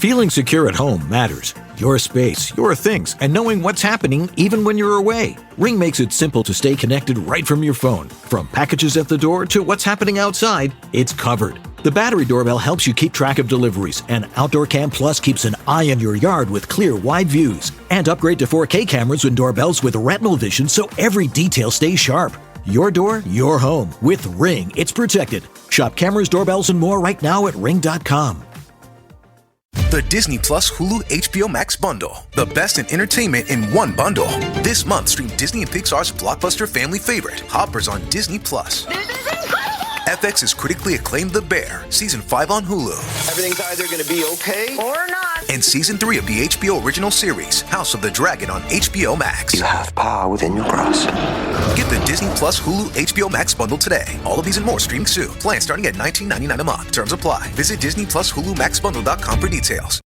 Feeling secure at home matters. Your space, your things, and knowing what's happening even when you're away. Ring makes it simple to stay connected right from your phone. From packages at the door to what's happening outside, it's covered. The battery doorbell helps you keep track of deliveries, and Outdoor Cam Plus keeps an eye on your yard with clear, wide views. And upgrade to 4K cameras and doorbells with retinal vision so every detail stays sharp. Your door, your home. With Ring, it's protected. Shop cameras, doorbells, and more right now at ring.com. The Disney Plus Hulu HBO Max bundle. The best in entertainment in one bundle. This month, stream Disney and Pixar's blockbuster family favorite, Hoppers on Disney Plus. This is incredible! FX's critically acclaimed The Bear, Season 5 on Hulu. Everything's either going to be okay or not. And Season 3 of the HBO original series, House of the Dragon on HBO Max. You have power within your grasp. Get the Disney Plus Hulu HBO Max bundle today. All of these and more streaming soon. Plan starting at $19.99 a month. Terms apply. Visit Disney Plus Hulu Max Bundle.com for details.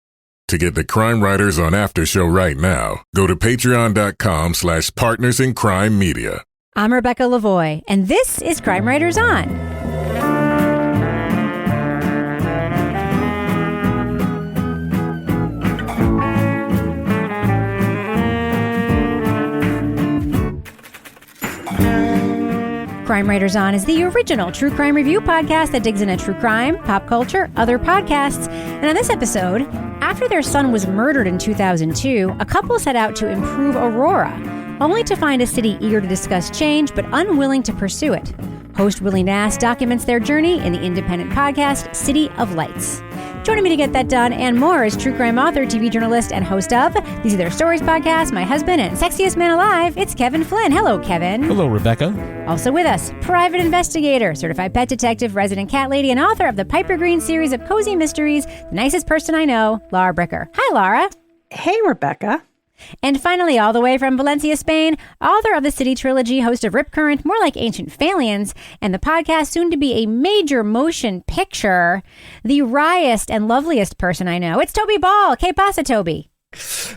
To get the Crime Writers on After Show right now, go to patreon.com/Partners in Crime Media. I'm Rebecca Lavoie, and this is Crime Writers On. Crime Writers On is the original true crime review podcast that digs into true crime, pop culture, other podcasts. And on this episode, after their son was murdered in 2002, a couple set out to improve Aurora, only to find a city eager to discuss change but unwilling to pursue it. Host Willy Nast documents their journey in the independent podcast City of Lights. Joining me to get that done and more is true crime author, TV journalist, and host of These Are Their Stories podcast, my husband and sexiest man alive, it's Kevin Flynn. Hello, Kevin. Hello, Rebecca. Also with us, private investigator, certified pet detective, resident cat lady, and author of the Piper Green series of cozy mysteries, the nicest person I know, Laura Bricker. Hi, Laura. Hey, Rebecca. And finally, all the way from Valencia, Spain, author of the City Trilogy, host of Rip Current, More Like Ancient Phalians, and the podcast soon to be a major motion picture, the wryest and loveliest person I know. It's Toby Ball. Que pasa, Toby?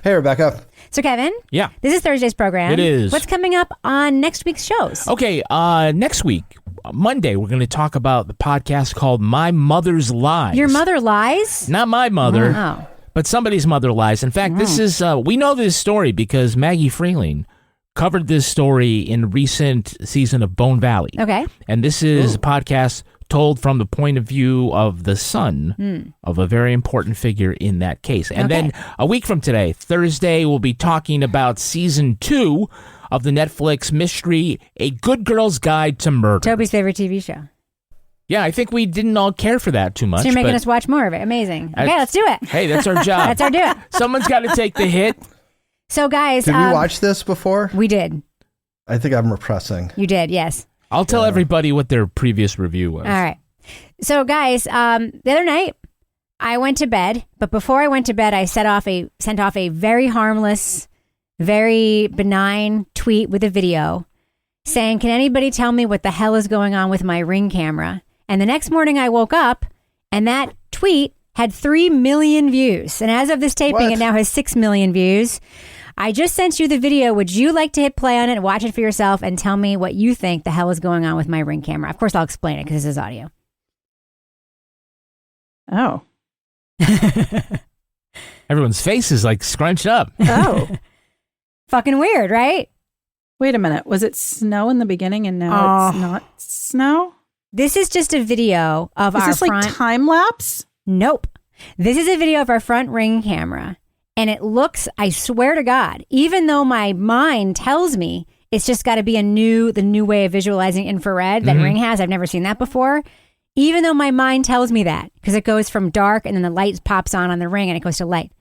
Hey, Rebecca. So, Kevin? Yeah. This is Thursday's program. It is. What's coming up on next week's shows? Okay, next week, Monday, we're going to talk about the podcast called My Mother's Lies. Your mother lies? Not my mother. Oh. But somebody's mother lies. In fact, this is, we know this story because Maggie Freeling covered this story in a recent season of Bone Valley. Okay. And this is a podcast told from the point of view of the son of a very important figure in that case. And then a week from today, Thursday, we'll be talking about season 2 of the Netflix mystery, A Good Girl's Guide to Murder. Toby's favorite TV show. Yeah, I think we didn't all care for that too much. So you're making us watch more of it. Amazing. Okay, let's do it. Hey, that's our job. That's our do it. Someone's got to take the hit. So, guys. Did we watch this before? We did. I think I'm repressing. You did, yes. I'll tell everybody what their previous review was. All right. So, guys, the other night, I went to bed. But before I went to bed, I sent off a very harmless, very benign tweet with a video saying, can anybody tell me what the hell is going on with my Ring camera? And the next morning I woke up and that tweet had 3 million views. And as of this taping, it now has 6 million views. I just sent you the video. Would you like to hit play on it and watch it for yourself and tell me what you think the hell is going on with my Ring camera? Of course, I'll explain it because this is audio. Oh. Everyone's face is like scrunched up. Oh. Fucking weird, right? Wait a minute. Was it snow in the beginning and now it's not snow? This is just a video of our front. Is this like time lapse? Nope. This is a video of our front Ring camera. And it looks, I swear to God, even though my mind tells me it's just got to be the new way of visualizing infrared that Ring has. I've never seen that before. Even though my mind tells me that, because it goes from dark and then the light pops on the Ring and it goes to light.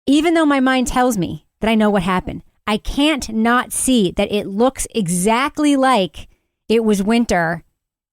Even though my mind tells me that I know what happened, I can't not see that it looks exactly like it was winter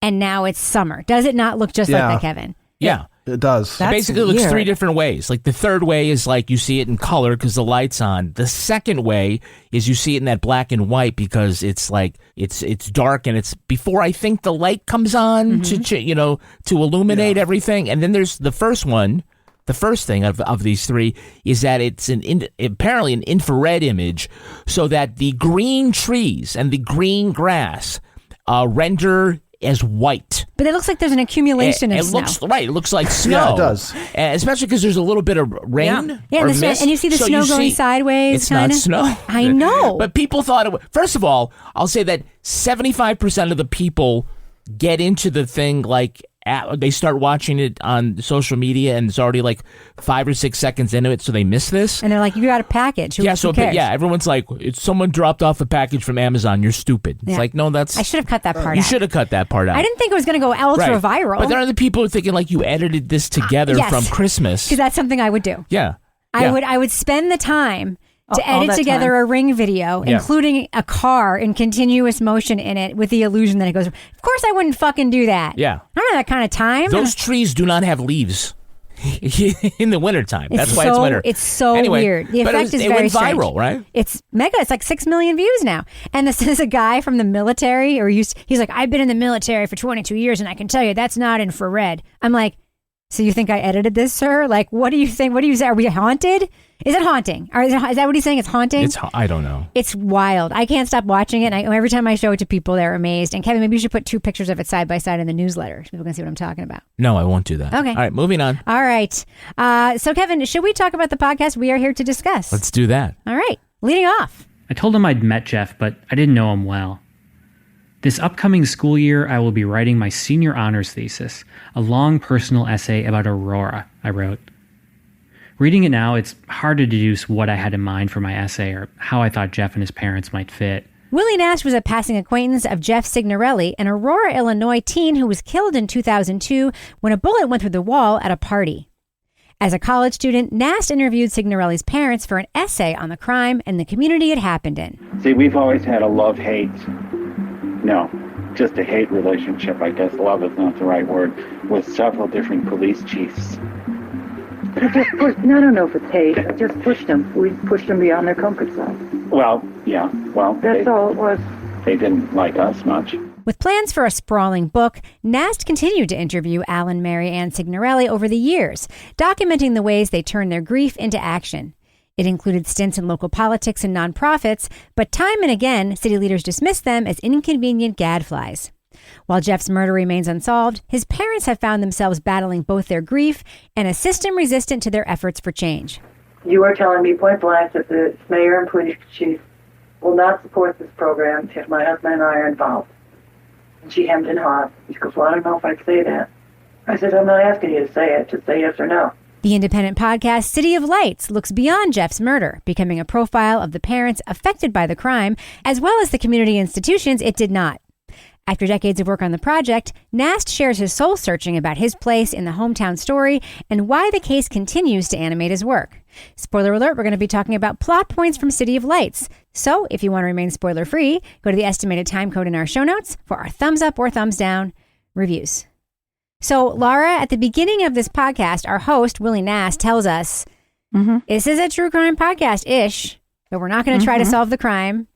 and now it's summer. Does it not look just like that, Kevin? Yeah. It does. It basically looks 3 different ways. Like the third way is like you see it in color because the light's on. The second way is you see it in that black and white because it's like it's dark and it's before I think the light comes on to illuminate everything. And then there's the first one. The first thing of these 3 is that it's apparently an infrared image, so that the green trees and the green grass render as white. But it looks like there's an accumulation of snow. It looks like snow. Yeah, it does. Especially because there's a little bit of rain. Yeah, or and, mist. and you see the snow going sideways. It's not snow. I know. But people thought it was. First of all, I'll say that 75% of the people get into the thing like they start watching it on social media and it's already like 5 or 6 seconds into it, so they miss this. And they're like, "You got a package." Who cares? Everyone's like, "It's someone dropped off a package from Amazon. You're stupid." It's like, no, that's. I should have cut that part out. You should have cut that part out. I didn't think it was going to go ultra viral. But there are the people who are thinking like you edited this together from Christmas. Because that's something I would do. Yeah. I would spend the time to all edit that together time. a Ring video, including a car in continuous motion in it with the illusion that it goes. Of course, I wouldn't fucking do that. Yeah. I don't have that kind of time. Those trees do not have leaves in the wintertime. That's why it's winter. It's so anyway, weird. The effect is very went strange. viral, right? It's mega. It's like 6 million views now. And this is a guy from the military, he's like, I've been in the military for 22 years, and I can tell you that's not infrared. I'm like, so you think I edited this, sir? Like, what do you think? What do you say? Are we haunted? Is it haunting? Or is that what he's saying? It's haunting? I don't know. It's wild. I can't stop watching it. And every time I show it to people, they're amazed. And Kevin, maybe you should put 2 pictures of it side by side in the newsletter so people can see what I'm talking about. No, I won't do that. Okay. All right, moving on. All right. So, Kevin, should we talk about the podcast we are here to discuss? Let's do that. All right. Leading off. I told him I'd met Jeff, but I didn't know him well. This upcoming school year, I will be writing my senior honors thesis, a long personal essay about Aurora, I wrote. Reading it now, it's hard to deduce what I had in mind for my essay or how I thought Jeff and his parents might fit. Willy Nast was a passing acquaintance of Jeff Signorelli, an Aurora, Illinois teen who was killed in 2002 when a bullet went through the wall at a party. As a college student, Nast interviewed Signorelli's parents for an essay on the crime and the community it happened in. See, we've always had a love-hate, no, just a hate relationship, I guess. Love is not the right word, with several different police chiefs. I don't know if it's hate. I just pushed them. We pushed them beyond their comfort zone. Well, yeah. Well, that's all it was. They didn't like us much. With plans for a sprawling book, Nast continued to interview Al and Mary Ann Signorelli over the years, documenting the ways they turned their grief into action. It included stints in local politics and nonprofits, but time and again, city leaders dismissed them as inconvenient gadflies. While Jeff's murder remains unsolved, his parents have found themselves battling both their grief and a system resistant to their efforts for change. You are telling me point blank that the mayor and police chief will not support this program if my husband and I are involved. And she hemmed and hawed. He goes, well, I don't know if I'd say that. I said, I'm not asking you to say it, just say yes or no. The independent podcast City of Lights looks beyond Jeff's murder, becoming a profile of the parents affected by the crime, as well as the community institutions it did not. After decades of work on the project, Nast shares his soul searching about his place in the hometown story and why the case continues to animate his work. Spoiler alert, we're going to be talking about plot points from City of Lights. So if you want to remain spoiler free, go to the estimated time code in our show notes for our thumbs up or thumbs down reviews. So Laura, at the beginning of this podcast, our host, Willy Nast, tells us this is a true crime podcast-ish, but we're not going to try to solve the crime,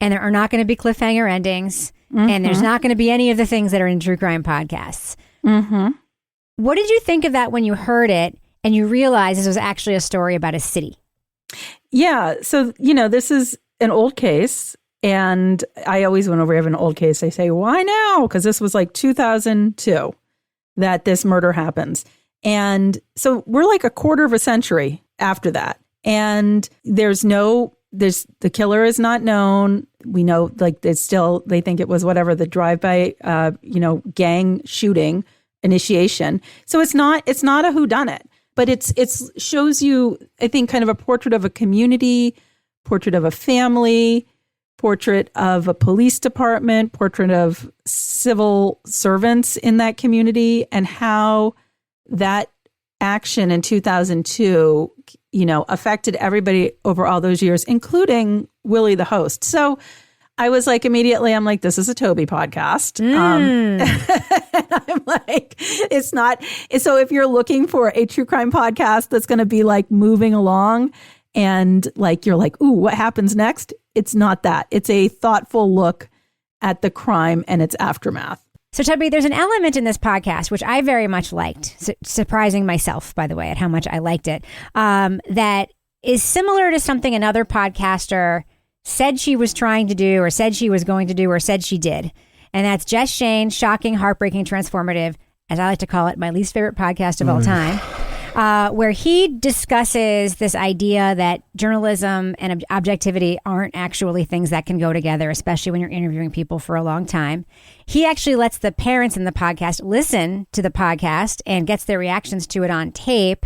and there are not going to be cliffhanger endings. And there's not going to be any of the things that are in true crime podcasts. What did you think of that when you heard it and you realized this was actually a story about a city? Yeah. So, this is an old case. And I always, whenever I have an old case, I say, why now? Because this was like 2002 that this murder happens. And so we're like a quarter of a century after that. And the killer is not known. We know, like, they think it was whatever, the drive-by, gang shooting initiation. So it's not a whodunit, but it's shows you, I think, kind of a portrait of a community, portrait of a family, portrait of a police department, portrait of civil servants in that community, and how that action in 2002, affected everybody over all those years, including Willy, the host. So I was like, immediately, I'm like, this is a Toby podcast. And I'm like, it's not. So if you're looking for a true crime podcast that's going to be like moving along and like, you're like, ooh, what happens next? It's not that. It's a thoughtful look at the crime and its aftermath. So, Toby, there's an element in this podcast, which I very much liked, surprising myself, by the way, at how much I liked it, that is similar to something another podcaster said she was trying to do or said she was going to do or said she did. And that's Just Shane, shocking, heartbreaking, transformative, as I like to call it, my least favorite podcast of all time. Where he discusses this idea that journalism and objectivity aren't actually things that can go together, especially when you're interviewing people for a long time. He actually lets the parents in the podcast listen to the podcast and gets their reactions to it on tape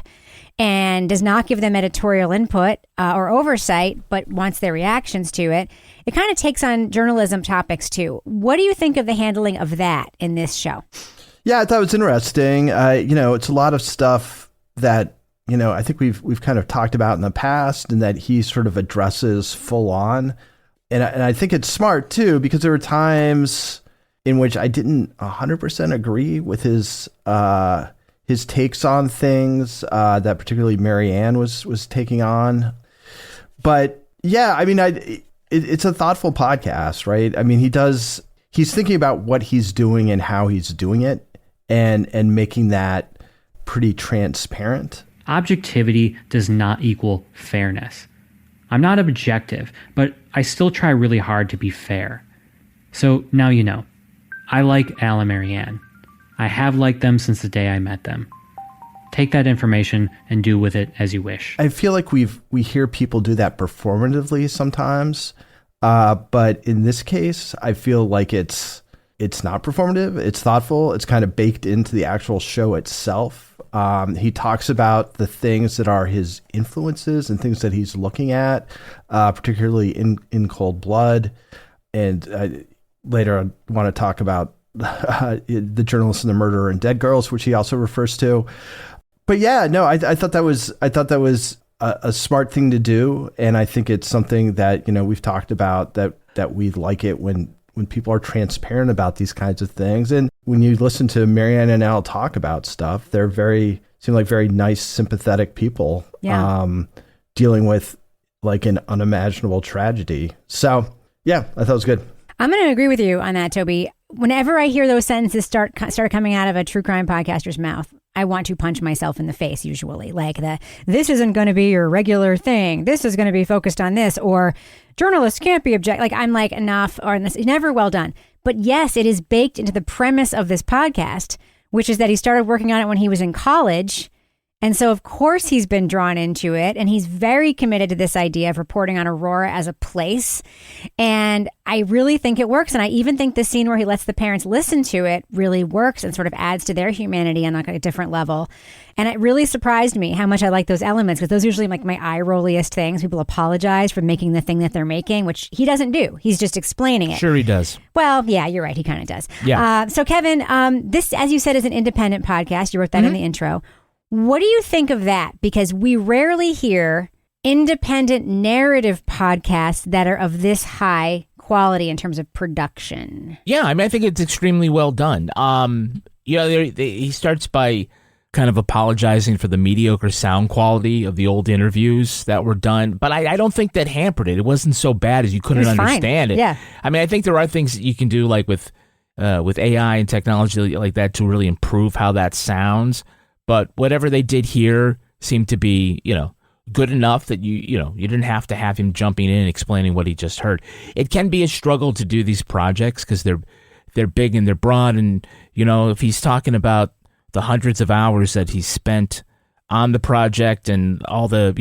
and does not give them editorial input or oversight, but wants their reactions to it. It kind of takes on journalism topics too. What do you think of the handling of that in this show? Yeah, I thought it was interesting. It's a lot of stuff that, I think we've kind of talked about in the past, and that he sort of addresses full on. And I think it's smart too, because there were times in which I didn't 100% agree with his takes on things that particularly Mary Ann was taking on. But yeah, I mean, it's a thoughtful podcast, right? I mean, he's thinking about what he's doing and how he's doing it, and making that pretty transparent. Objectivity does not equal fairness. I'm not objective, but I still try really hard to be fair. So now you know. I like Al and Mary Ann. I have liked them since the day I met them. Take that information and do with it as you wish. I feel like we hear people do that performatively sometimes, but in this case, I feel like it's not performative. It's thoughtful. It's kind of baked into the actual show itself. He talks about the things that are his influences and things that he's looking at, particularly in Cold Blood. And later I want to talk about the journalist and the murderer and Dead Girls, which he also refers to. But yeah, no, I thought that was a smart thing to do. And I think it's something that, we've talked about that we like it when people are transparent about these kinds of things. And when you listen to Mary Ann and Al talk about stuff, they're seem like very nice, sympathetic people, dealing with like an unimaginable tragedy. So yeah, I thought it was good. I'm going to agree with you on that, Toby. Whenever I hear those sentences start coming out of a true crime podcaster's mouth, I want to punch myself in the face usually. Like this isn't going to be your regular thing. This is going to be focused on this, or journalists can't be objective. Like I'm like, enough, or this is never well done. But yes, it is baked into the premise of this podcast, which is that he started working on it when he was in college. And so, of course, he's been drawn into it, and he's very committed to this idea of reporting on Aurora as a place. And I really think it works. And I even think the scene where he lets the parents listen to it really works and sort of adds to their humanity on like a different level. And it really surprised me how much I like those elements, because those are usually like my eye-rolliest things. People apologize for making the thing that they're making, which he doesn't do. He's just explaining it. Sure he does. Well, yeah, you're right. He kind of does. Yeah. So, Kevin, this, as you said, is an independent podcast. You wrote that in the intro. What do you think of that? Because we rarely hear independent narrative podcasts that are of this high quality in terms of production. Yeah, I mean, I think it's extremely well done. He starts by kind of apologizing for the mediocre sound quality of the old interviews that were done, but I don't think that hampered it. It wasn't so bad as you couldn't understand it. Yeah. I mean, I think there are things that you can do, like with AI and technology like that, to really improve how that sounds. But whatever they did here seemed to be, good enough that you didn't have to have him jumping in and explaining what he just heard. It can be a struggle to do these projects because they're big and they're broad, and if he's talking about the hundreds of hours that he spent on the project and all the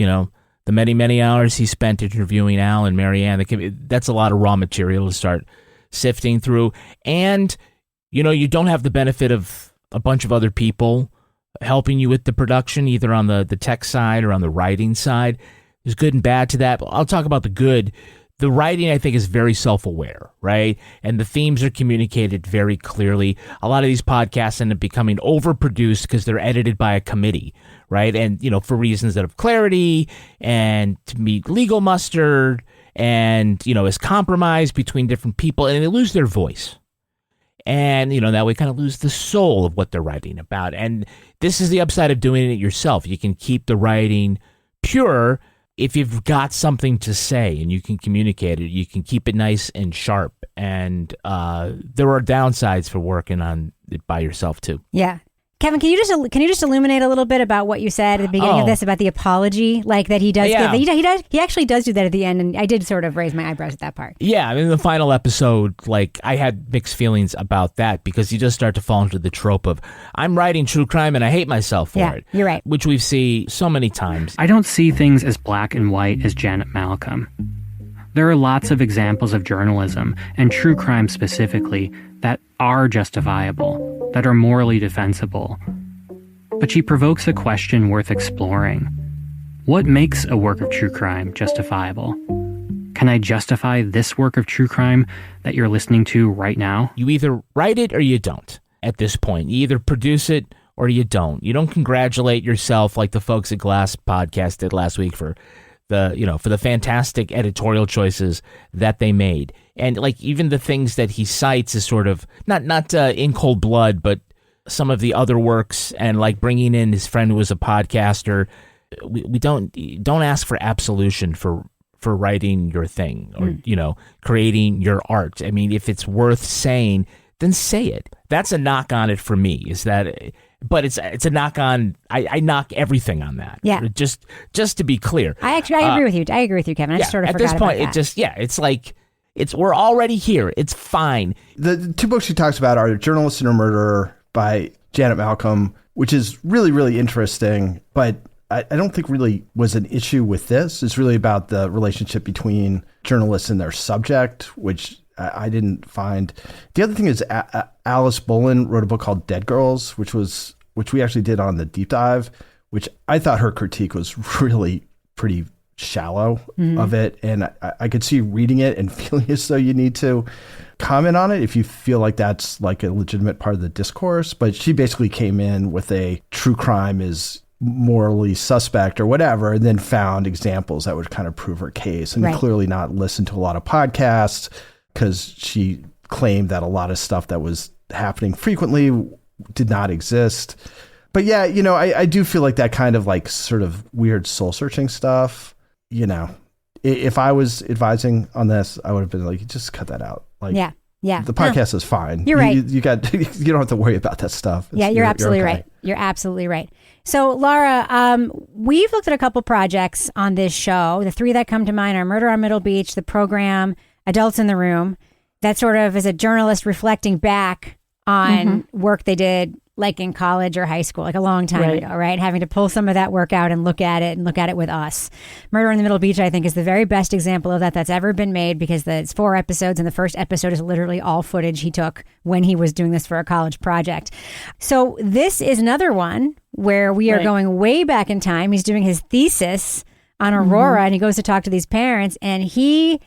many hours he spent interviewing Al and Mary Ann, that's a lot of raw material to start sifting through. And you don't have the benefit of a bunch of other people helping you with the production, either on the tech side or on the writing side. There's good and bad to that, but I'll talk about the good. The writing, I think, is very self-aware, right? And the themes are communicated very clearly. A lot of these podcasts end up becoming overproduced because they're edited by a committee, right? And, for reasons of clarity and to meet legal muster and, as compromise between different people, and they lose their voice. And, that way kind of lose the soul of what they're writing about. And this is the upside of doing it yourself. You can keep the writing pure if you've got something to say and you can communicate it. You can keep it nice and sharp. And there are downsides for working on it by yourself, too. Yeah. Kevin, can you just illuminate a little bit about what you said at the beginning of this about the apology, like that he does give? He actually does do that at the end, and I did sort of raise my eyebrows at that part. Yeah, I mean, the final episode, like, I had mixed feelings about that because you just start to fall into the trope of, I'm writing true crime and I hate myself for it. You're right. Which we see so many times. I don't see things as black and white as Janet Malcolm. There are lots of examples of journalism, and true crime specifically, that are justifiable, that are morally defensible. But she provokes a question worth exploring. What makes a work of true crime justifiable? Can I justify this work of true crime that you're listening to right now? You either write it or you don't at this point. You either produce it or you don't. You don't congratulate yourself like the folks at Glass Podcast did last week for the fantastic editorial choices that they made. And like even the things that he cites is sort of not in cold blood, but some of the other works and like bringing in his friend who was a podcaster. We don't ask for absolution for writing your thing or, creating your art. I mean, if it's worth saying, then say it. That's a knock on it for me but it's a knock on, I knock everything on that. Yeah. Just to be clear. I agree with you. I agree with you, Kevin. I just sort of forgot about that. At this point, it's like, we're already here. It's fine. The two books she talks about are Journalist and Her Murderer by Janet Malcolm, which is really, really interesting, but I don't think really was an issue with this. It's really about the relationship between journalists and their subject, which I didn't find. The other thing is Alice Bolin wrote a book called Dead Girls, which we actually did on the deep dive, which I thought her critique was really pretty shallow of it. And I could see reading it and feeling as though you need to comment on it if you feel like that's like a legitimate part of the discourse. But she basically came in with a true crime is morally suspect or whatever, and then found examples that would kind of prove her case, and clearly not listened to a lot of podcasts because she claimed that a lot of stuff that was happening frequently did not exist. But yeah, I do feel like that kind of like sort of weird soul searching stuff, if I was advising on this, I would have been like, just cut that out. Like, yeah. The podcast is fine. You're right. You don't have to worry about that stuff. You're absolutely right. You're absolutely right. So, Laura, we've looked at a couple projects on this show. The three that come to mind are Murder on Middle Beach, the program, Adults in the Room. That sort of is a journalist reflecting back on work they did like in college or high school, like a long time ago, right? Having to pull some of that work out and look at it with us. Murder on the Middle Beach, I think, is the very best example of that that's ever been made because it's 4 episodes and the first episode is literally all footage he took when he was doing this for a college project. So this is another one where we are going way back in time. He's doing his thesis on Aurora and he goes to talk to these parents and he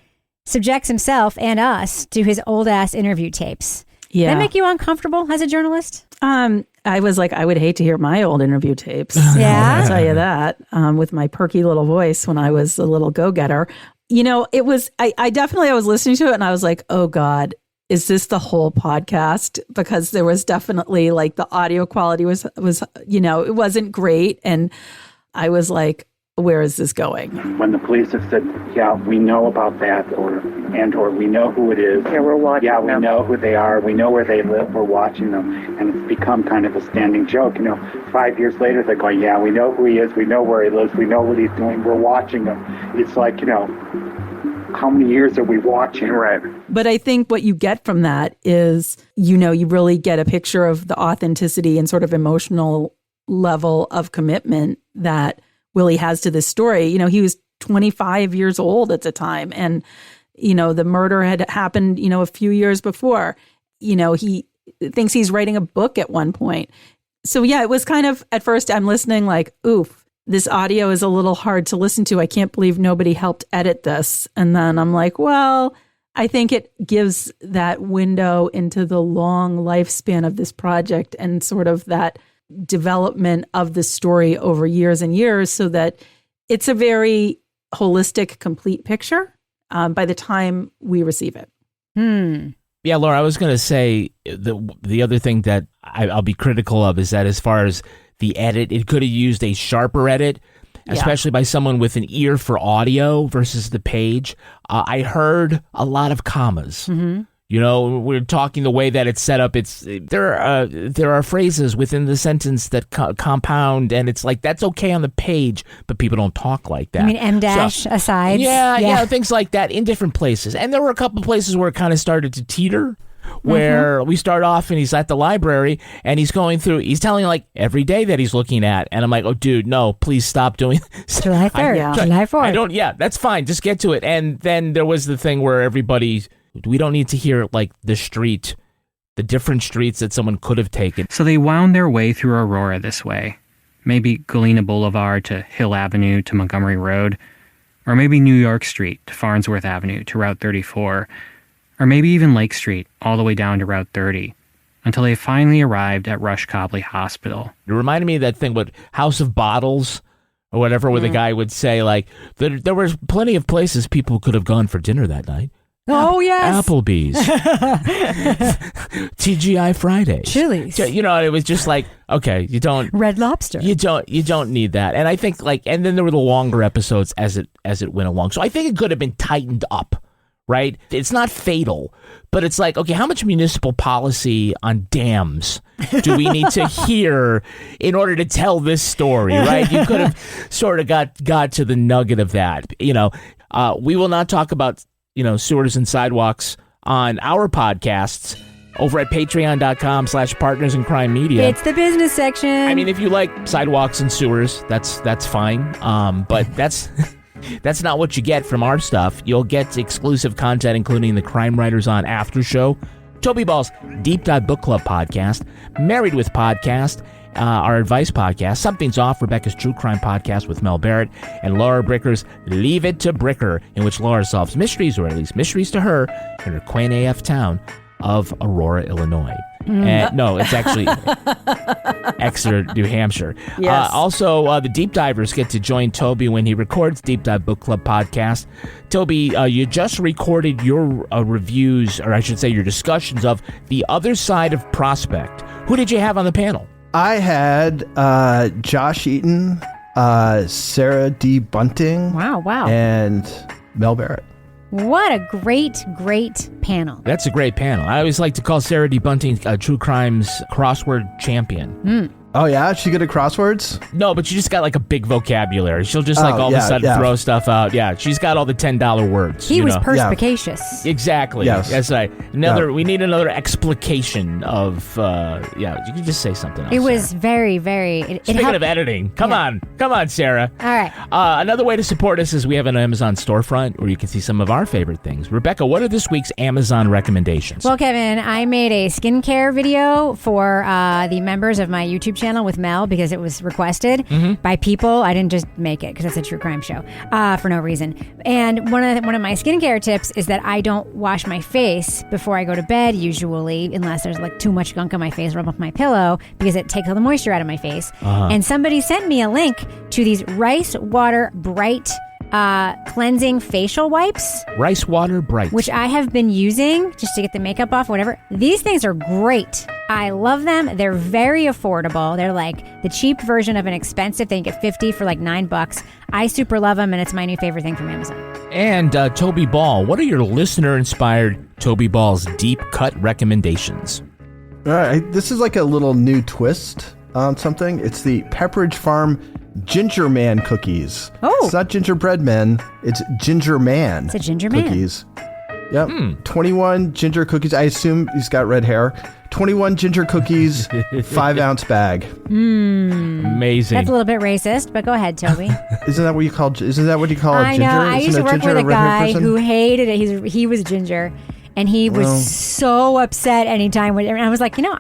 subjects himself and us to his old ass interview tapes. Yeah. Did that make you uncomfortable as a journalist? I was like, I would hate to hear my old interview tapes. Yeah. I'll tell you that, with my perky little voice when I was a little go-getter. It was, I definitely, I was listening to it and I was like, oh God, is this the whole podcast? Because there was definitely like the audio quality was, it wasn't great. And I was like, where is this going? When the police have said, yeah, we know about that, or we know who it is. Yeah, we're watching Yeah, we them. know who they are. We know where they live. We're watching them. And it's become kind of a standing joke. 5 years later, they're going, yeah, we know who he is. We know where he lives. We know what he's doing. We're watching him. It's like, how many years are we watching? Right. But I think what you get from that is, you really get a picture of the authenticity and sort of emotional level of commitment that Willy has to this story. He was 25 years old at the time. And, the murder had happened, a few years before. He thinks he's writing a book at one point. So, yeah, it was kind of, at first I'm listening like, oof, this audio is a little hard to listen to. I can't believe nobody helped edit this. And then I'm like, well, I think it gives that window into the long lifespan of this project and sort of that development of the story over years and years so that it's a very holistic, complete picture by the time we receive it. Yeah, Laura, I was going to say the other thing that I'll be critical of is that as far as the edit, it could have used a sharper edit, especially by someone with an ear for audio versus the page. I heard a lot of commas. You know, we're talking the way that it's set up. There are phrases within the sentence that compound, and it's like that's okay on the page, but people don't talk like that. I mean, M-dash asides. Yeah, things like that in different places. And there were a couple places where it kind of started to teeter, where we start off and he's at the library and he's going through, he's telling like every day that he's looking at, and I'm like, oh, dude, no, please stop doing this. July 3rd. July 4th. That's fine. Just get to it. And then there was the thing where we don't need to hear like the different streets that someone could have taken. So they wound their way through Aurora this way. Maybe Galena Boulevard to Hill Avenue to Montgomery Road, or maybe New York Street to Farnsworth Avenue to Route 34, or maybe even Lake Street all the way down to Route 30, until they finally arrived at Rush Cobley Hospital. It reminded me of that thing with House of Bottles or whatever, where the guy would say like, there was plenty of places people could have gone for dinner that night. Oh, yes. Applebee's. TGI Fridays. Chili's. You know, it was just like, okay, you don't... Red Lobster. You don't need that. And I think like, and then there were the longer episodes as it went along. So I think it could have been tightened up, right? It's not fatal, but it's like, okay, how much municipal policy on dams do we need to hear in order to tell this story, right? You could have sort of got to the nugget of that. You know, we will not talk about sewers and sidewalks on our podcasts over at patreon.com/partners in crime media. It's the business section. I mean, if you like sidewalks and sewers, that's fine. But that's not what you get from our stuff. You'll get exclusive content, including the Crime Writers On After Show, Toby Ball's Deep Dive Book Club podcast, Married with Podcast, our advice podcast, Something's Off, Rebecca's True Crime podcast with Mel Barrett, and Laura Bricker's Leave It to Bricker, in which Laura solves mysteries, or at least mysteries to her, in her quaint AF town of Aurora, Illinois. No, it's actually Exeter, New Hampshire. Yes. Also, the Deep Divers get to join Toby when he records Deep Dive Book Club podcast. Toby, you just recorded your reviews, or I should say your discussions of The Other Side of Prospect. Who did you have on the panel? I had Josh Eaton, Sarah D. Bunting. Wow. And Mel Barrett. What a great panel. That's a great panel. I always like to call Sarah D. Bunting a True Crime's crossword champion. Oh, yeah? Is she good at crosswords? No, but she just got like a big vocabulary. She'll just all of a sudden throw stuff out. Yeah, she's got all the $10 words. He was perspicacious. Yeah. Exactly. Yes. That's right. We need another explication of, you can just say something else. It was very, very... Speaking of editing, come on, Sarah. All right. Another way to support us is we have an Amazon storefront where you can see some of our favorite things. Rebecca, what are this week's Amazon recommendations? Well, Kevin, I made a skincare video for the members of my YouTube channel with Mel because it was requested by people. I didn't just make it because it's a true crime show for no reason. And one of my skincare tips is that I don't wash my face before I go to bed usually, unless there's like too much gunk on my face, rub off my pillow, because it takes all the moisture out of my face. And somebody sent me a link to these Rice Water Bright cleansing facial wipes. Rice Water Bright. Which I have been using just to get the makeup off, whatever. These things are great. I love them. They're very affordable. They're like the cheap version of an expensive thing. Get 50 for like $9. I super love them, and it's my new favorite thing from Amazon. And Toby Ball, what are your listener-inspired Toby Ball's deep cut recommendations? All right, this is like a little new twist on something. It's the Pepperidge Farm Ginger Man cookies. Oh. It's not gingerbread men. It's Ginger Man. It's a Ginger Man. Cookies. Yep. 21 ginger cookies. I assume he's got red hair. 21 ginger cookies, 5-ounce bag. Amazing. That's a little bit racist, but go ahead, Toby. Isn't that what you call a ginger? I know. I used to work with a guy who hated it. He was ginger, and he was so upset anytime. And I was like, I know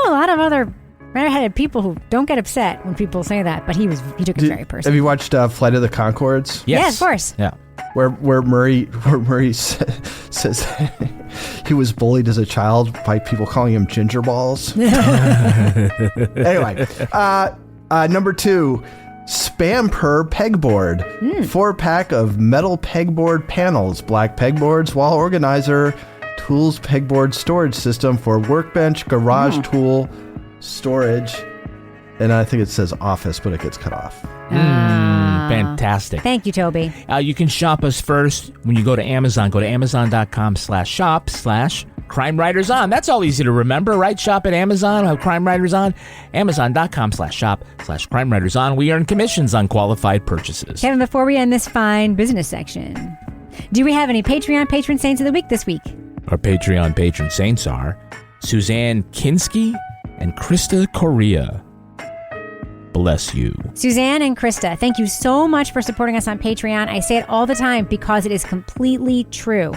a lot of other red-headed people who don't get upset when people say that, but he took it very personally. Have you watched Flight of the Conchords? Yes. Yeah, of course. Yeah. Where Murray says he was bullied as a child by people calling him ginger balls. Anyway, number 2, Spamper pegboard. 4-pack of metal pegboard panels, black pegboards, wall organizer, tools pegboard storage system for workbench, garage tool storage. And I think it says office, but it gets cut off. fantastic. Thank you, Toby. You can shop us first when you go to Amazon. Go to amazon.com/shop/Crime Writers On. That's all easy to remember, right? Shop at Amazon, have Crime Writers On. Amazon.com/shop/Crime Writers On. We earn commissions on qualified purchases. Kevin, before we end this fine business section, do we have any Patreon patron saints of the week this week? Our Patreon patron saints are Suzanne Kinski and Krista Correa. Bless you. Suzanne and Krista, thank you so much for supporting us on Patreon. I say it all the time because it is completely true.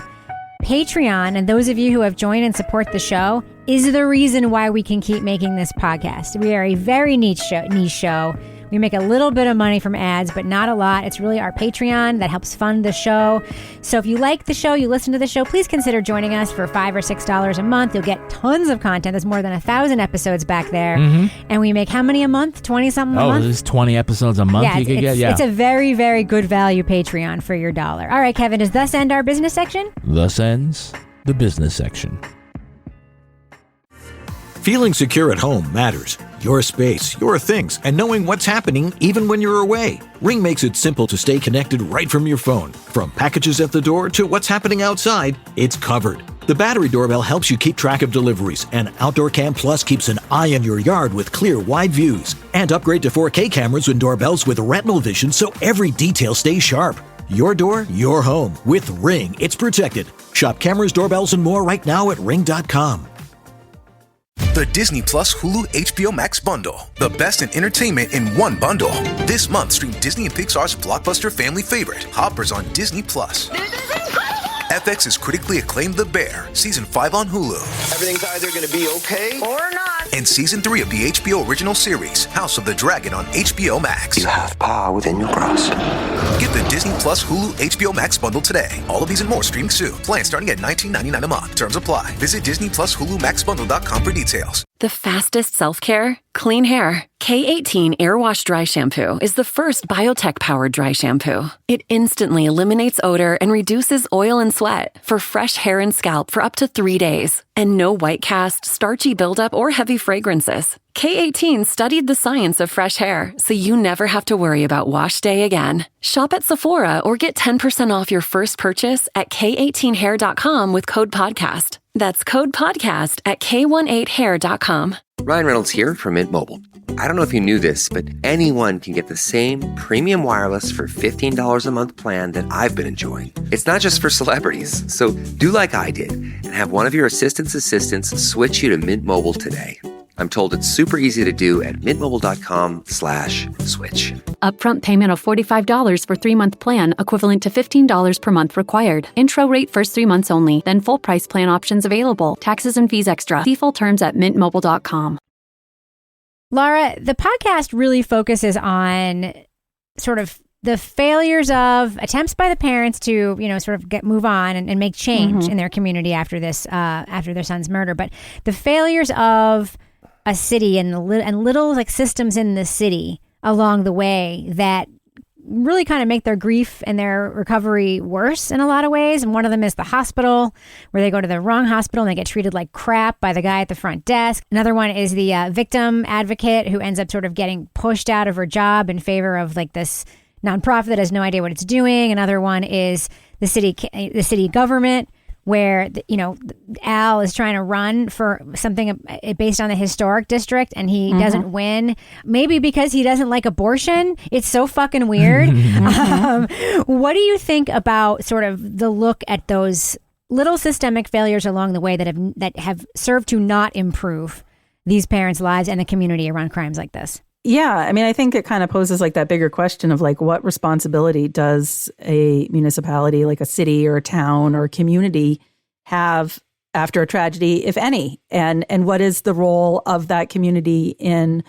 Patreon, and those of you who have joined and support the show, is the reason why we can keep making this podcast. We are a very niche show. We make a little bit of money from ads, but not a lot. It's really our Patreon that helps fund the show. So if you like the show, you listen to the show, please consider joining us for $5 or $6 a month. You'll get tons of content. There's more than 1,000 episodes back there. Mm-hmm. And we make how many a month? 20-something a month? Oh, there's 20 episodes a month you could get? Yeah. It's a very, very good value Patreon for your dollar. All right, Kevin, does thus end our business section? Thus ends the business section. Feeling secure at home matters. Your space, your things, and knowing what's happening even when you're away. Ring makes it simple to stay connected right from your phone. From packages at the door to what's happening outside, it's covered. The battery doorbell helps you keep track of deliveries, and Outdoor Cam Plus keeps an eye on your yard with clear, wide views. And upgrade to 4K cameras and doorbells with retinal vision so every detail stays sharp. Your door, your home. With Ring, it's protected. Shop cameras, doorbells, and more right now at ring.com. The Disney Plus Hulu HBO Max bundle. The best in entertainment in one bundle. This month, stream Disney and Pixar's blockbuster family favorite, Hoppers on Disney Plus. FX is critically acclaimed The Bear, Season 5 on Hulu. Everything's either going to be okay or not. And Season 3 of the HBO original series, House of the Dragon on HBO Max. You have power within your grasp. Get the Disney Plus Hulu HBO Max bundle today. All of these and more streaming soon. Plan starting at $19.99 a month. Terms apply. Visit Disney Plus Hulu Max Bundle.com for details. The fastest self-care? Clean hair. K18 Air Wash Dry Shampoo is the first biotech-powered dry shampoo. It instantly eliminates odor and reduces oil and sweat for fresh hair and scalp for up to 3 days. And no white cast, starchy buildup, or heavy fragrances. K18 studied the science of fresh hair, so you never have to worry about wash day again. Shop at Sephora or get 10% off your first purchase at K18hair.com with code PODCAST. That's code PODCAST at K18hair.com. Ryan Reynolds here from Mint Mobile. I don't know if you knew this, but anyone can get the same premium wireless for $15 a month plan that I've been enjoying. It's not just for celebrities. So do like I did and have one of your assistants switch you to Mint Mobile today. I'm told it's super easy to do at mintmobile.com/switch. Upfront payment of $45 for 3-month plan, equivalent to $15 per month required. Intro rate first 3 months only, then full price plan options available. Taxes and fees extra. See full terms at mintmobile.com. Laura, the podcast really focuses on sort of the failures of attempts by the parents to, sort of move on and make change in their community after their son's murder. But the failures of a city and little like systems in the city along the way that really kind of make their grief and their recovery worse in a lot of ways. And one of them is the hospital, where they go to the wrong hospital and they get treated like crap by the guy at the front desk. Another one is the victim advocate who ends up sort of getting pushed out of her job in favor of like this nonprofit that has no idea what it's doing. Another one is the city government, where Al is trying to run for something based on the historic district and he doesn't win, maybe because he doesn't like abortion. It's so fucking weird. What do you think about sort of the look at those little systemic failures along the way that have served to not improve these parents' lives and the community around crimes like this? Yeah, I mean, I think it kind of poses like that bigger question of like, what responsibility does a municipality, like a city or a town or a community, have after a tragedy, if any? And what is the role of that community in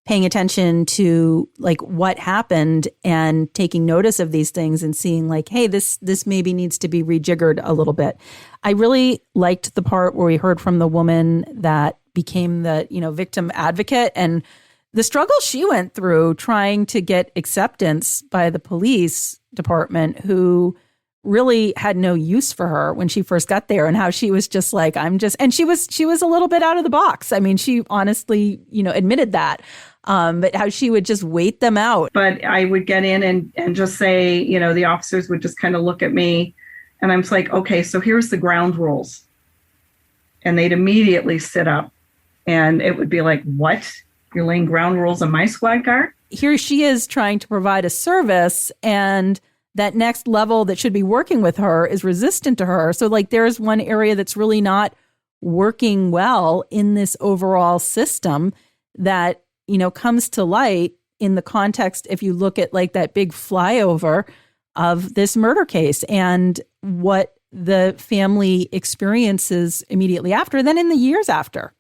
paying attention to like what happened and taking notice of these things and seeing like, hey, this maybe needs to be rejiggered a little bit. I really liked the part where we heard from the woman that became the, victim advocate and the struggle she went through trying to get acceptance by the police department, who really had no use for her when she first got there, and how she was just like, and she was a little bit out of the box. I mean, she honestly, admitted that. but how she would just wait them out. But I would get in and just say, you know, the officers would just kind of look at me and I'm just like, okay, so here's the ground rules. And they'd immediately sit up and it would be like, what? You're laying ground rules on my squad car? Here she is trying to provide a service, and that next level that should be working with her is resistant to her. So like there's one area that's really not working well in this overall system that, you know, comes to light in the context if you look at like that big flyover of this murder case and what the family experiences immediately after, then in the years after.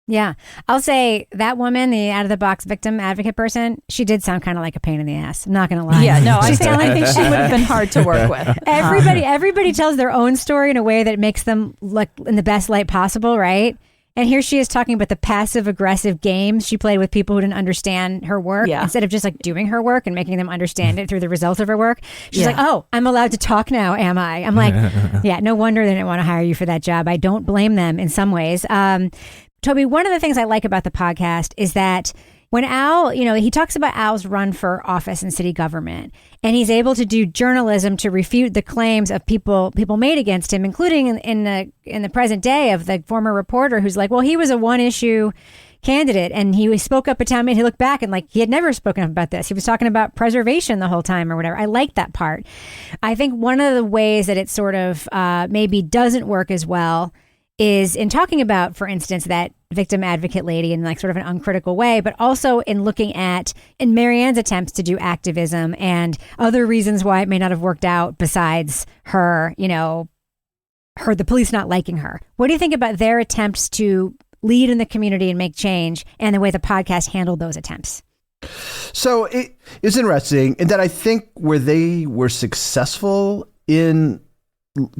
Yeah. I'll say that woman, the out-of-the-box victim advocate person, she did sound kind of like a pain in the ass. I'm not going to lie. Yeah, no, I think she would have been hard to work with. Everybody tells their own story in a way that makes them look in the best light possible, right? And here she is talking about the passive-aggressive games she played with people who didn't understand her work instead of just like doing her work and making them understand it through the results of her work. She's like, oh, I'm allowed to talk now, am I? I'm like, yeah, no wonder they didn't want to hire you for that job. I don't blame them in some ways. Toby, one of the things I like about the podcast is that when Al, you know, he talks about Al's run for office in city government, and he's able to do journalism to refute the claims of people made against him, including in the present day of the former reporter who's like, well, he was a one-issue candidate, and he spoke up at town meeting. He looked back and like he had never spoken up about this. He was talking about preservation the whole time or whatever. I like that part. I think one of the ways that it sort of maybe doesn't work as well is in talking about, for instance, that victim advocate lady in like sort of an uncritical way, but also in looking at in Mary Ann's attempts to do activism and other reasons why it may not have worked out besides her, you know, the police not liking her. What do you think about their attempts to lead in the community and make change and the way the podcast handled those attempts? So it is interesting in that I think where they were successful in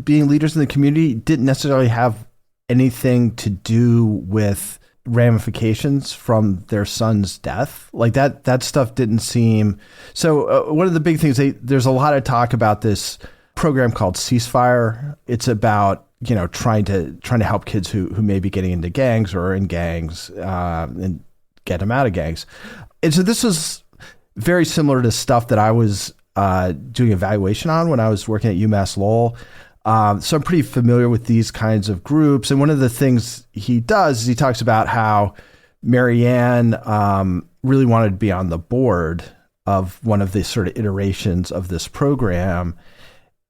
being leaders in the community didn't necessarily have anything to do with ramifications from their son's death. Like that stuff didn't seem. So one of the big things, there's a lot of talk about this program called Ceasefire. It's about, you know, trying to help kids who may be getting into gangs or are in gangs and get them out of gangs. And so this was very similar to stuff that I was doing evaluation on when I was working at UMass Lowell. So I'm pretty familiar with these kinds of groups. And one of the things he does is he talks about how Mary Ann really wanted to be on the board of one of the sort of iterations of this program.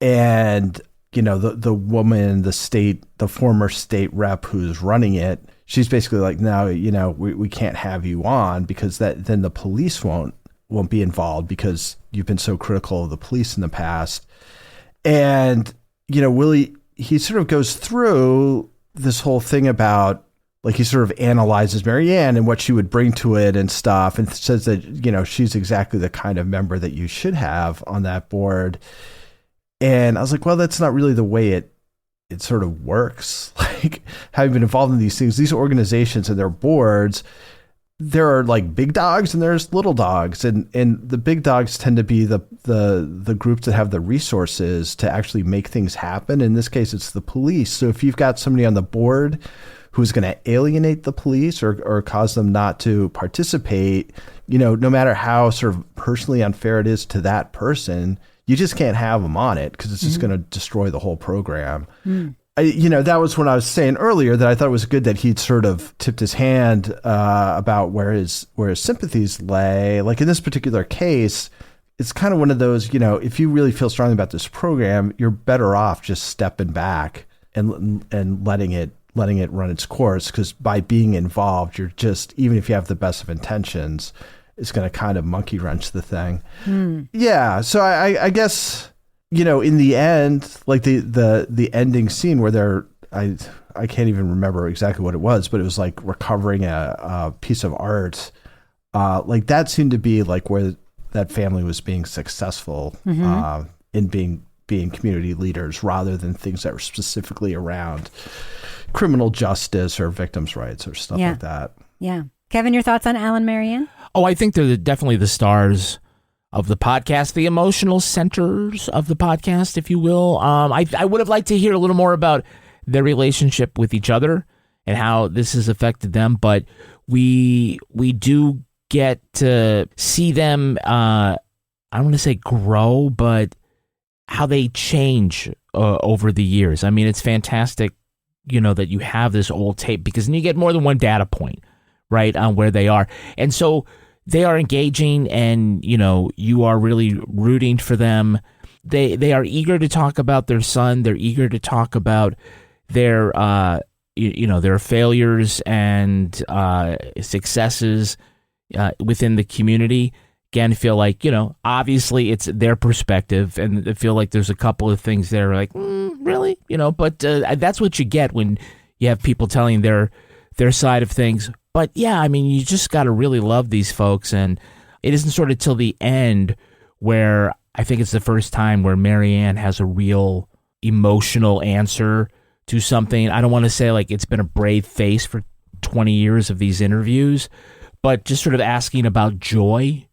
And, you know, the woman, the former state rep who's running it, she's basically like, no, you know, we can't have you on because then the police won't be involved because you've been so critical of the police in the past. And you know, Willy, he sort of goes through this whole thing about, like, he sort of analyzes Mary Ann and what she would bring to it and stuff, and says that, you know, she's exactly the kind of member that you should have on that board. And I was like, well, that's not really the way it sort of works. Like, having been involved in these things, these organizations and their boards, there are like big dogs and there's little dogs, and the big dogs tend to be the groups that have the resources to actually make things happen. In this case, it's the police. So if you've got somebody on the board who's going to alienate the police or cause them not to participate, you know, no matter how sort of personally unfair it is to that person, you just can't have them on it because it's just going to destroy the whole program. You know, that was when I was saying earlier that I thought it was good that he'd sort of tipped his hand about where his sympathies lay. Like in this particular case, it's kind of one of those, you know, if you really feel strongly about this program, you're better off just stepping back and letting it run its course. Because by being involved, you're just, even if you have the best of intentions, it's going to kind of monkey wrench the thing. Yeah. So I guess, you know, in the end, like the ending scene where I can't even remember exactly what it was, but it was like recovering a piece of art. Like that seemed to be like where that family was being successful in being community leaders rather than things that were specifically around criminal justice or victims' rights or stuff like that. Yeah. Kevin, your thoughts on Al and Mary Ann? Oh, I think they're definitely the stars of the podcast, the emotional centers of the podcast, if you will. I would have liked to hear a little more about their relationship with each other and how this has affected them, but we do get to see them, I don't want to say grow, but how they change over the years. I mean, it's fantastic, that you have this old tape, because then you get more than one data point, right, on where they are. And so they are engaging, and, you are really rooting for them. They are eager to talk about their son. They're eager to talk about their, their failures and successes within the community. Again, feel like, obviously it's their perspective, and I feel like there's a couple of things there like, really? But that's what you get when you have people telling their side of things. But yeah, I mean, you just got to really love these folks, and it isn't sort of till the end where I think it's the first time where Mary Ann has a real emotional answer to something. I don't want to say like it's been a brave face for 20 years of these interviews, but just sort of asking about joy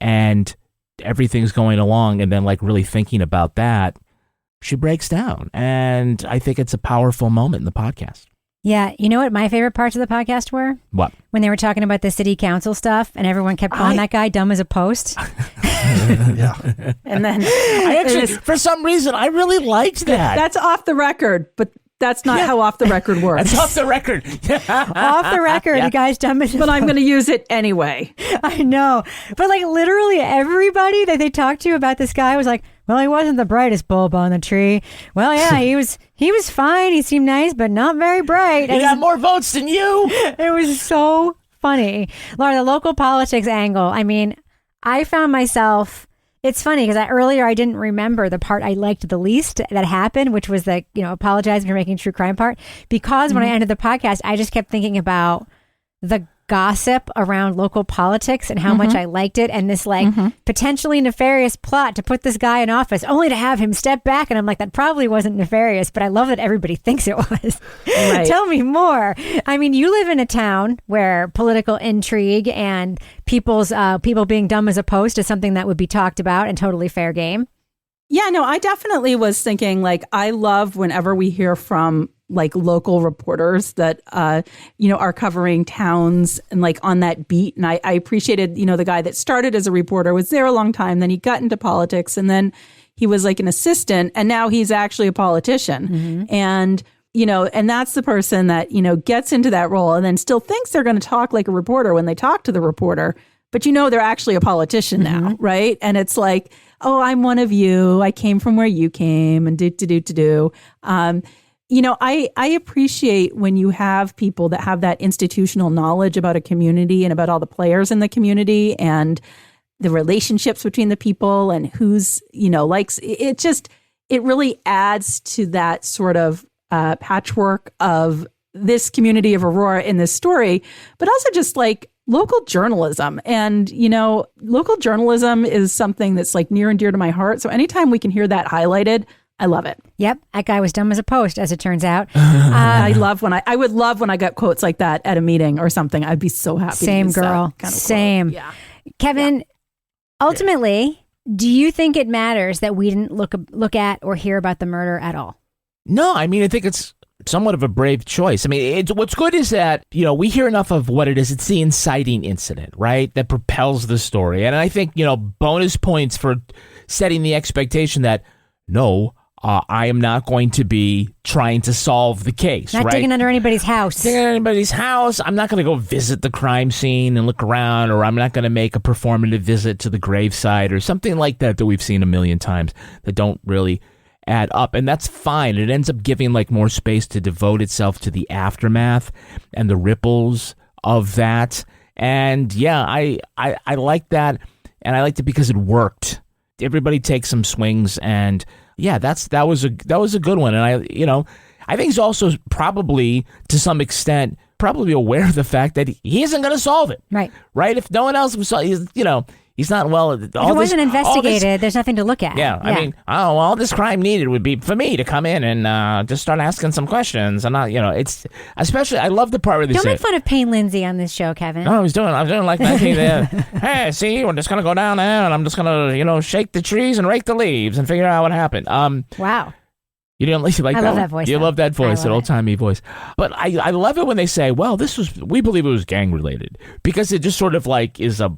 and everything's going along, and then like really thinking about that, she breaks down. And I think it's a powerful moment in the podcast. Yeah. You know what my favorite parts of the podcast were? What? When they were talking about the city council stuff and everyone kept calling that guy dumb as a post. Yeah. And then I actually, for some reason, I really liked that. That's off the record, but that's not how off the record works. That's off the record. Off the record, the guy's dumb as a post. But I'm going to use it anyway. I know. But like literally everybody that they talked to about this guy was like, well, he wasn't the brightest bulb on the tree. Well, yeah, he was fine. He seemed nice, but not very bright. He got more votes than you. It was so funny. Laura, the local politics angle. I mean, I found myself, it's funny because earlier I didn't remember the part I liked the least that happened, which was the, apologizing for making true crime part. Because when I ended the podcast, I just kept thinking about the gossip around local politics and how much I liked it, and this potentially nefarious plot to put this guy in office only to have him step back. And I'm like, that probably wasn't nefarious, but I love that everybody thinks it was. Right. Tell me more. I mean, you live in a town where political intrigue and people being dumb as a post is something that would be talked about and totally fair game. Yeah, no, I definitely was thinking, like, I love whenever we hear from like local reporters that, are covering towns and like on that beat. And I appreciated, the guy that started as a reporter, was there a long time. Then he got into politics, and then he was like an assistant, and now he's actually a politician. And, and that's the person that, gets into that role and then still thinks they're going to talk like a reporter when they talk to the reporter. But, they're actually a politician now. Right. And it's like, oh, I'm one of you. I came from where you came, and do. I appreciate when you have people that have that institutional knowledge about a community and about all the players in the community and the relationships between the people and who's, likes it. It really adds to that sort of patchwork of this community of Aurora in this story, but also just like local journalism. And, local journalism is something that's like near and dear to my heart. So anytime we can hear that highlighted, I love it. Yep. That guy was dumb as a post, as it turns out. I would love when I got quotes like that at a meeting or something. I'd be so happy. Same girl. Same. Yeah. Kevin, ultimately, do you think it matters that we didn't look at or hear about the murder at all? No, I mean, I think it's somewhat of a brave choice. I mean, what's good is that, we hear enough of what it is. It's the inciting incident, right, that propels the story. And I think, bonus points for setting the expectation that, no, I am not going to be trying to solve the case. Not digging under anybody's house. Digging under anybody's house. I'm not going to go visit the crime scene and look around, or I'm not going to make a performative visit to the gravesite or something like that we've seen a million times that don't really add up. And that's fine. It ends up giving like more space to devote itself to the aftermath and the ripples of that. And yeah, I like that. And I liked it because it worked. Everybody takes some swings, and yeah, that was a good one. And I think he's also probably to some extent probably aware of the fact that he isn't going to solve it. Right. If no one else was, he's not well. If it wasn't investigated, there's nothing to look at. Yeah. I mean, all this crime needed would be for me to come in and just start asking some questions. And not, it's especially, I love the part where they Don't say, make fun of Payne Lindsay on this show, Kevin. No, I'm doing like 19 there. Hey, see, we're just going to go down there and I'm just going to, shake the trees and rake the leaves and figure out what happened. Wow. You don't like I that? love that voice. You though. love that voice, that I love old timey voice. But I love it when they say, "Well, we believe it was gang related," because it just sort of like is a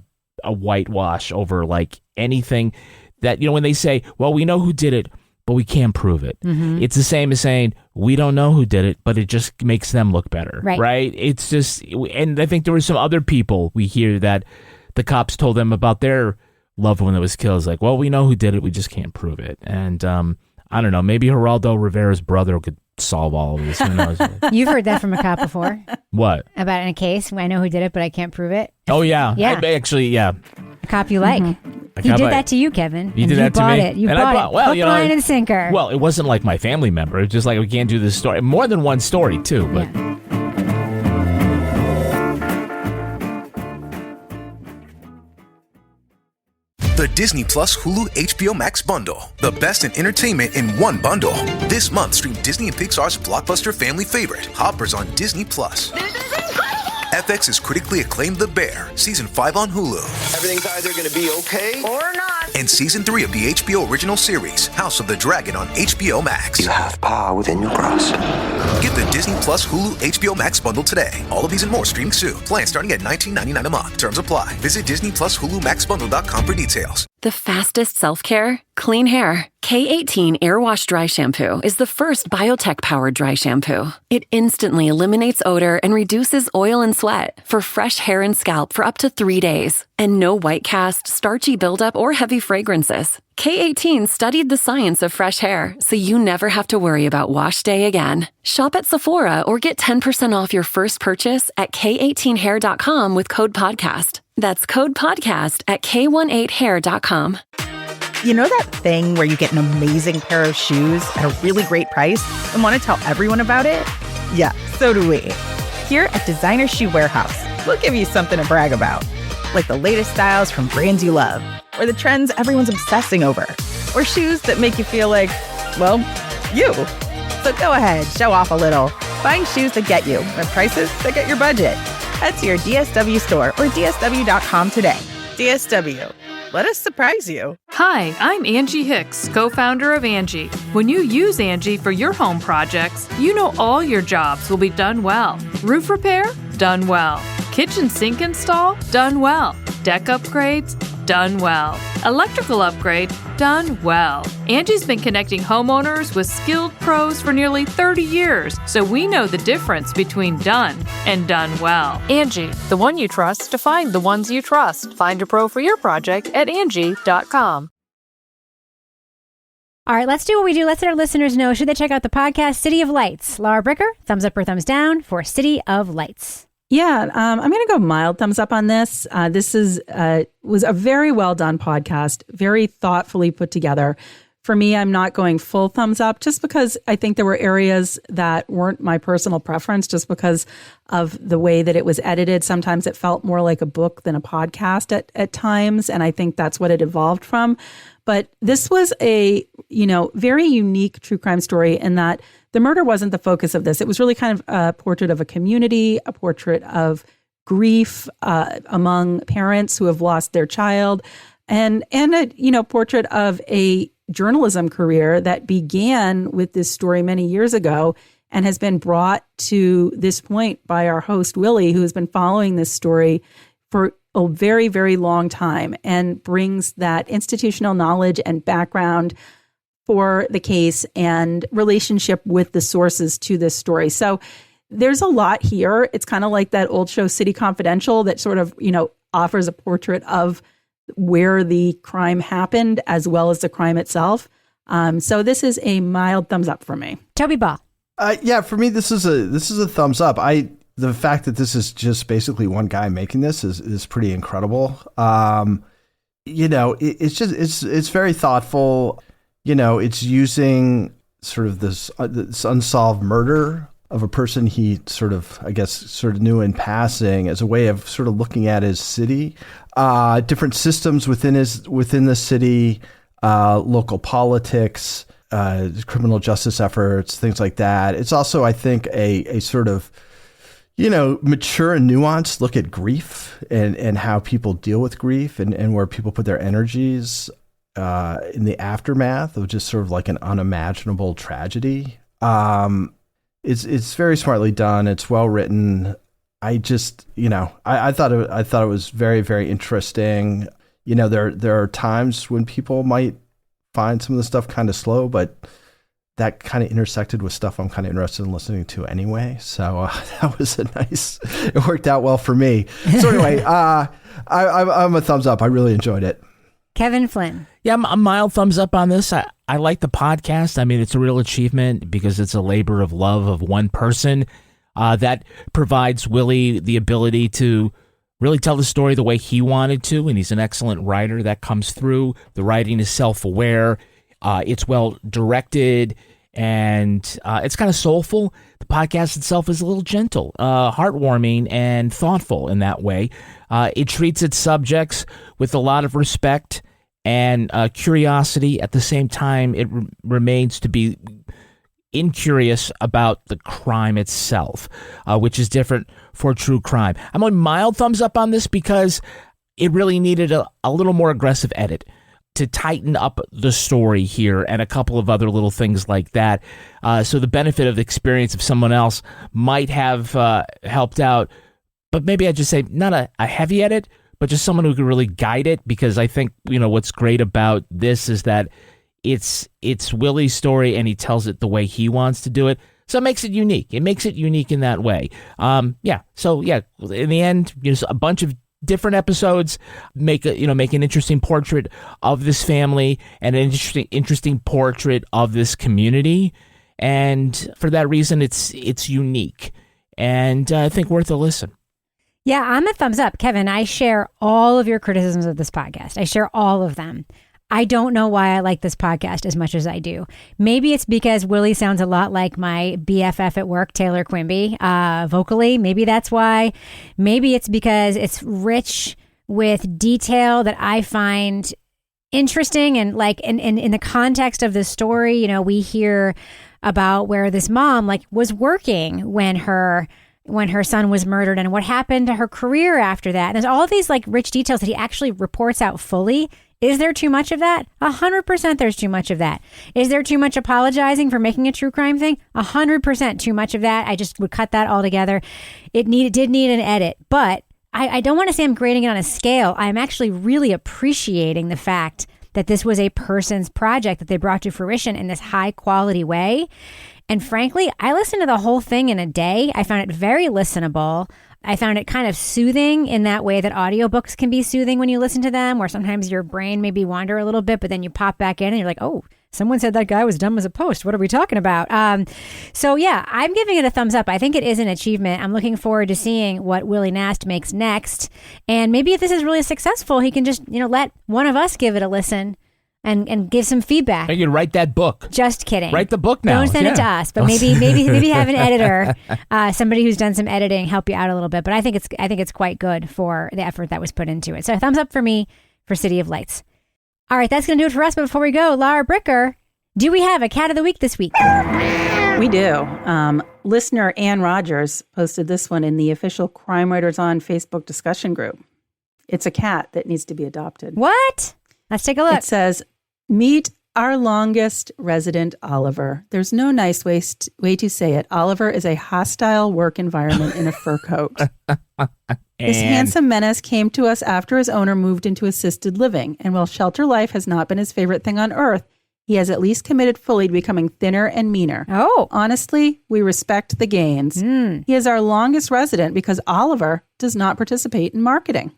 whitewash over like anything that, you know, when they say, "Well, we know who did it, but we can't prove it." Mhm. It's the same as saying we don't know who did it, but it just makes them look better, right? It's just, and I think there were some other people we hear that the cops told them about their loved one that was killed. It's like, well, we know who did it, we just can't prove it. And I don't know, maybe Geraldo Rivera's brother could solve all of this. Who knows? You've heard that from a cop before? What? About in a case, I know who did it, but I can't prove it. Oh, yeah. Yeah. A cop you like. He did that to you, Kevin. He and did you that to bought me. it. You And bought I bought, it. well, Hook, you know, line, and sinker. Well, it wasn't like my family member. It's just like we can't do this story. More than one story, too. But The Disney Plus Hulu HBO Max bundle. The best in entertainment in one bundle. This month, stream Disney and Pixar's blockbuster family favorite, Hoppers on Disney Plus. FX is critically acclaimed The Bear, Season 5 on Hulu. Everything's either going to be okay or not. And Season 3 of the HBO original series, House of the Dragon on HBO Max. You have power within your grasp. Get the Disney Plus Hulu HBO Max bundle today. All of these and more streaming soon. Plan starting at $19.99 a month. Terms apply. Visit Disney Plus Hulu Max Bundle.com for details. The fastest self-care? Clean hair. K18 Air Wash Dry Shampoo is the first biotech-powered dry shampoo. It instantly eliminates odor and reduces oil and sweat for fresh hair and scalp for up to 3 days. And no white cast, starchy buildup, or heavy fragrances. K18 studied the science of fresh hair, so you never have to worry about wash day again. Shop at Sephora or get 10% off your first purchase at K18hair.com with code PODCAST. That's code PODCAST at K18hair.com. You know that thing where you get an amazing pair of shoes at a really great price and want to tell everyone about it? Yeah, so do we. Here at Designer Shoe Warehouse, we'll give you something to brag about. Like the latest styles from brands you love, or the trends everyone's obsessing over, or shoes that make you feel like, well, you. So go ahead, show off a little. Find shoes that get you at prices that get your budget. Head to your DSW store or DSW.com today. DSW. Let us surprise you. Hi, I'm Angie Hicks, co-founder of Angie. When you use Angie for your home projects, you know all your jobs will be done well. Roof repair? Done well. Kitchen sink install? Done well. Deck upgrades? Done well. Electrical upgrade? Done well. Angie's been connecting homeowners with skilled pros for nearly 30 years, so we know the difference between done and done well. Angie, the one you trust to find the ones you trust. Find a pro for your project at Angie.com. All right, let's do what we do. Let's let our listeners know. Should they check out the podcast City of Lights? Laura Bricker, thumbs up or thumbs down for City of Lights? Yeah, I'm going to go mild thumbs up on this. This was a very well done podcast, very thoughtfully put together. For me, I'm not going full thumbs up just because I think there were areas that weren't my personal preference just because of the way that it was edited. Sometimes it felt more like a book than a podcast at times, and I think that's what it evolved from. But this was a, very unique true crime story in that the murder wasn't the focus of this. It was really kind of a portrait of a community, a portrait of grief among parents who have lost their child, and a portrait of a journalism career that began with this story many years ago and has been brought to this point by our host, Willy, who has been following this story for a very, very long time and brings that institutional knowledge and background for the case and relationship with the sources to this story. So there's a lot here. It's kind of like that old show City Confidential that sort of, offers a portrait of where the crime happened as well as the crime itself. So this is a mild thumbs up for me. Toby Ball. Yeah, for me, this is a thumbs up. The fact that this is just basically one guy making this is pretty incredible. It's very thoughtful. It's using sort of this unsolved murder of a person he sort of knew in passing as a way of sort of looking at his city, different systems within the city, local politics, criminal justice efforts, things like that. It's also, I think, a sort of, mature and nuanced look at grief and how people deal with grief and where people put their energies. in the aftermath of just sort of like an unimaginable tragedy. It's very smartly done. It's well written. I just, I thought it was very, very interesting. There are times when people might find some of the stuff kind of slow, but that kind of intersected with stuff I'm kind of interested in listening to anyway. So that was it worked out well for me. So anyway, I'm a thumbs up. I really enjoyed it. Kevin Flynn. Yeah, I'm a mild thumbs up on this. I like the podcast. I mean, it's a real achievement because it's a labor of love of one person that provides Willy the ability to really tell the story the way he wanted to, and he's an excellent writer. That comes through. The writing is self-aware. It's well directed, and it's kind of soulful. The podcast itself is a little gentle, heartwarming, and thoughtful in that way. It treats its subjects with a lot of respect and curiosity. At the same time, it remains to be incurious about the crime itself, which is different for true crime. I'm a mild thumbs up on this because it really needed a little more aggressive edit to tighten up the story here and a couple of other little things like that. So the benefit of the experience of someone else might have helped out, but maybe I'd just say not a heavy edit, but just someone who could really guide it, because I think, what's great about this is that it's Willy's story and he tells it the way he wants to do it. So it makes it unique. It makes it unique in that way. So in the end, a bunch of different episodes make an interesting portrait of this family and an interesting portrait of this community. And for that reason, it's unique and I think worth a listen. Yeah, I'm a thumbs up. Kevin, I share all of your criticisms of this podcast. I share all of them. I don't know why I like this podcast as much as I do. Maybe it's because Willy sounds a lot like my BFF at work, Taylor Quimby, vocally. Maybe that's why. Maybe it's because it's rich with detail that I find interesting. And in the context of the story, we hear about where this mom was working when her son was murdered and what happened to her career after that. And there's all of these rich details that he actually reports out fully. Is there too much of that? 100% there's too much of that. Is there too much apologizing for making a true crime thing? 100% too much of that. I just would cut that all together. It did need an edit, but I don't want to say I'm grading it on a scale. I'm actually really appreciating the fact that this was a person's project that they brought to fruition in this high quality way. And frankly, I listened to the whole thing in a day. I found it very listenable. I found it kind of soothing in that way that audiobooks can be soothing when you listen to them, where sometimes your brain maybe wander a little bit, but then you pop back in and you're like, oh, someone said that guy was dumb as a post. What are we talking about? So yeah, I'm giving it a thumbs up. I think it is an achievement. I'm looking forward to seeing what Willy Nast makes next. And maybe if this is really successful, he can just, let one of us give it a listen and give some feedback. You can write that book. Just kidding. Write the book now. Don't send it to us, but maybe have an editor, somebody who's done some editing, help you out a little bit. But I think it's quite good for the effort that was put into it. So thumbs up for me for City of Lights. All right, that's going to do it for us. But before we go, Laura Bricker, do we have a cat of the week this week? We do. Listener Ann Rogers posted this one in the official Crime Writers On Facebook discussion group. It's a cat that needs to be adopted. What? Let's take a look. It says, meet our longest resident, Oliver. There's no nice way to say it. Oliver is a hostile work environment in a fur coat. This handsome menace came to us after his owner moved into assisted living. And while shelter life has not been his favorite thing on earth, he has at least committed fully to becoming thinner and meaner. Oh. Honestly, we respect the gains. He is our longest resident because Oliver does not participate in marketing.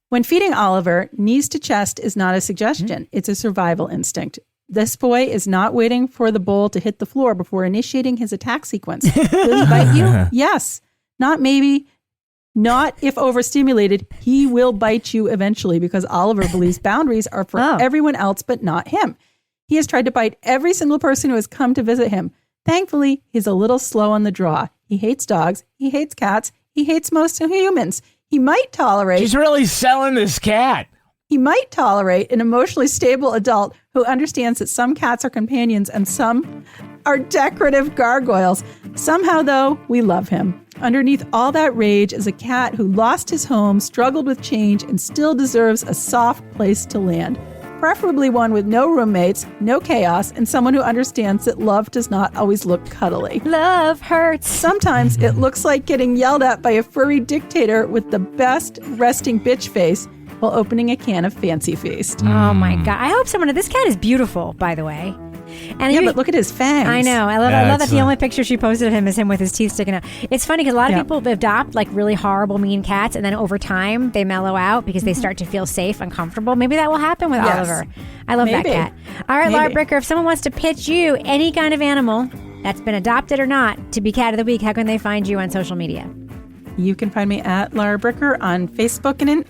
When feeding Oliver, knees to chest is not a suggestion. It's a survival instinct. This boy is not waiting for the bowl to hit the floor before initiating his attack sequence. Will he bite you? Yes. Not maybe. Not if overstimulated. He will bite you eventually because Oliver believes boundaries are for everyone else but not him. He has tried to bite every single person who has come to visit him. Thankfully, he's a little slow on the draw. He hates dogs. He hates cats. He hates most humans. He might tolerate... She's really selling this cat. He might tolerate an emotionally stable adult who understands that some cats are companions and some are decorative gargoyles. Somehow, though, we love him. Underneath all that rage is a cat who lost his home, struggled with change, and still deserves a soft place to land. preferably one with no roommates, no chaos, and someone who understands that love does not always look cuddly. Love hurts. Sometimes it looks like getting yelled at by a furry dictator with the best resting bitch face while opening a can of Fancy Feast. Oh my God. I hope this cat is beautiful, by the way. And yeah, but look at his fangs. I know. I love that the only picture she posted of him is him with his teeth sticking out. It's funny because a lot of people adopt like really horrible, mean cats, and then over time they mellow out because they start to feel safe and comfortable. Maybe that will happen with Oliver. I love that cat. All right, Laura Bricker, if someone wants to pitch you any kind of animal that's been adopted or not to be Cat of the Week, how can they find you on social media? You can find me at Laura Bricker on Facebook and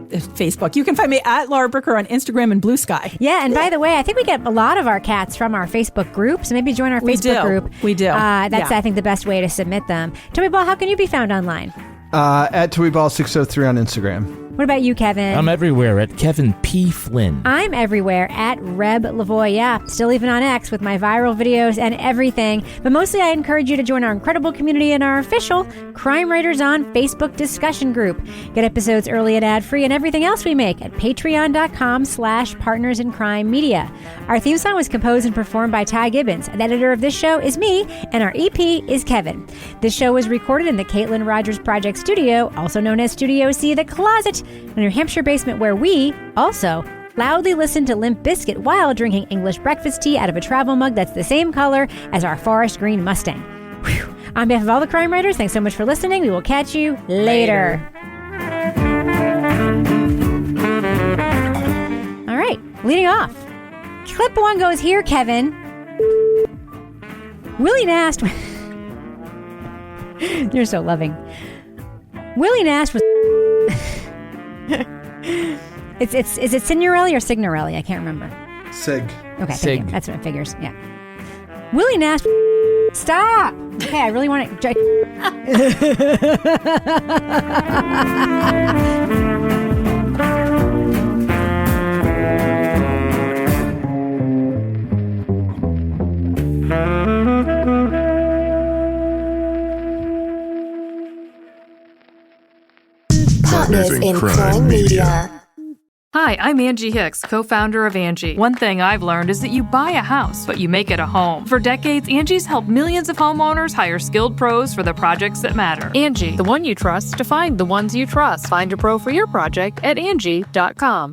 Facebook. You can find me at Laura Bricker on Instagram and Blue Sky. Yeah, and by the way, I think we get a lot of our cats from our Facebook group, so maybe join our Facebook group. We do. That's, I think, the best way to submit them. Toby Ball, how can you be found online? At TobyBall603 on Instagram. What about you, Kevin? I'm everywhere at Kevin P. Flynn. I'm everywhere at Reb Lavoie. Yeah, still even on X with my viral videos and everything. But mostly I encourage you to join our incredible community in our official Crime Writers on Facebook discussion group. Get episodes early and ad-free and everything else we make at patreon.com/partnersincrimemedia. Our theme song was composed and performed by Ty Gibbons. The editor of this show is me, and our EP is Kevin. This show was recorded in the Caitlin Rogers Project Studio, also known as Studio C, The Closet, in New Hampshire basement, where we also loudly listen to Limp Bizkit while drinking English breakfast tea out of a travel mug that's the same color as our forest green Mustang. Whew. On behalf of all the crime writers, thanks so much for listening. We will catch you later. All right, leading off. Clip one goes here, Kevin. Willy Nast. You're so loving. Willy Nast was... Is it Signorelli or Signorelli? I can't remember. Sig. Okay, Sig. That's what it figures. Yeah. Willy Nast. Stop. Okay, I really want to. Partners in Crime Media. Hi, I'm Angie Hicks, co-founder of Angie. One thing I've learned is that you buy a house, but you make it a home. For decades, Angie's helped millions of homeowners hire skilled pros for the projects that matter. Angie, the one you trust to find the ones you trust. Find a pro for your project at Angie.com.